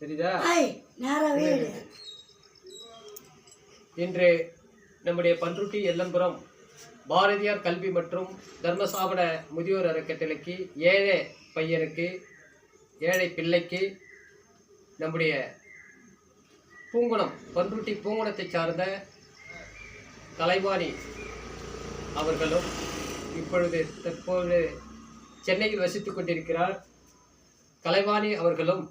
தெரியுதா? நேராவே இன்று நம்முடைய பன்ருட்டி எல்லம்புரம் பாரதியார் கல்வி மற்றும் தர்மசாபன முதியோர் அறக்கட்டளைக்கு ஏழை பையனுக்கு ஏழை பிள்ளைக்கு நம்முடைய பூங்குணம் பன்ருட்டி பூங்குணத்தை சார்ந்த கலைவாணி அவர்களும் இப்பொழுது தற்போது சென்னையில் வசித்துக் கொண்டிருக்கிறார். கலைவாணி அவர்களும்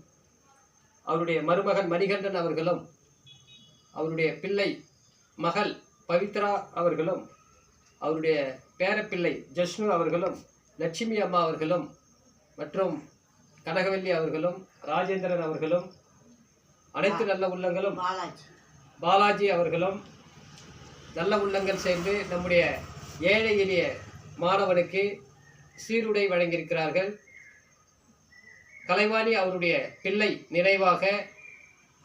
அவருடைய மருமகன் மணிகண்டன் அவர்களும் அவருடைய பிள்ளை மகள் பவித்ரா அவர்களும் அவருடைய பேரப்பிள்ளை ஜஷ்ணு அவர்களும் லட்சுமி அம்மா அவர்களும் மற்றும் கனகவல்லி அவர்களும் ராஜேந்திரன் அவர்களும் அனைத்து நல்ல உள்ளங்களும் பாலாஜி அவர்களும் நல்ல உள்ளங்கள் சேர்ந்து நம்முடைய ஏழை எளிய மாணவனுக்கு சீருடை வழங்கியிருக்கிறார்கள். கலைவாணி அவருடைய பிள்ளை நினைவாக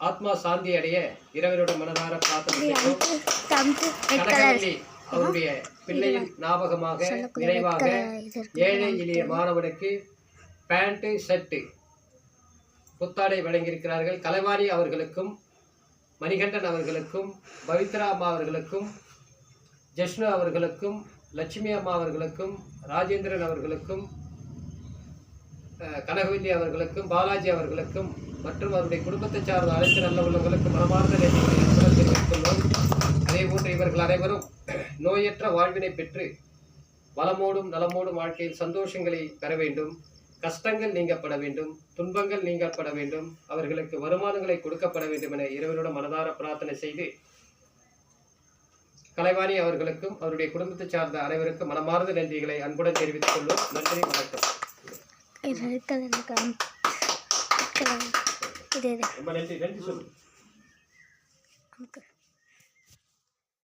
ஆத்மா சாந்தி அடைய இறைவனுடைய மனதார பிரார்த்தனை செய்கிறோம். கனகவல்லி அவருடைய பிள்ளையின் ஞாபகமாக நினைவாக ஏழை எளிய மாணவனுக்கு பேண்ட் ஷர்ட் புத்தாடை வழங்கியிருக்கிறார்கள். கலைவாணி அவர்களுக்கும் மணிகண்டன் அவர்களுக்கும் பவித்ரா அம்மா அவர்களுக்கும் ஜஷ்ணு அவர்களுக்கும் லட்சுமி அம்மா அவர்களுக்கும் ராஜேந்திரன் அவர்களுக்கும் கனகவல்லி அவர்களுக்கும் பாலாஜி அவர்களுக்கும் மற்றும் அவருடைய குடும்பத்தை சார்ந்த அனைத்து நல்ல உள்ளவர்களுக்கும் மனமார்ந்த நன்றிகளை தெரிவித்துள்ளோம். அதே போன்று இவர்கள் அனைவரும் நோயற்ற வாழ்வினை பெற்று வளமோடும் நலமோடும் வாழ்க்கையில் சந்தோஷங்களை பெற வேண்டும், கஷ்டங்கள் நீங்கப்பட வேண்டும், துன்பங்கள் நீங்கப்பட வேண்டும், அவர்களுக்கு வருமானங்களை கொடுக்கப்பட வேண்டும் என இறைவனோட மனதார பிரார்த்தனை செய்து கலைவாணி அவர்களுக்கும் அவருடைய குடும்பத்தை சார்ந்த அனைவருக்கும் மனமார்ந்த நன்றிகளை அன்புடன் தெரிவித்துக் கொள்வோம். நன்றி, வணக்கம். ரொம்ப நன்றி சொல்லுங்க.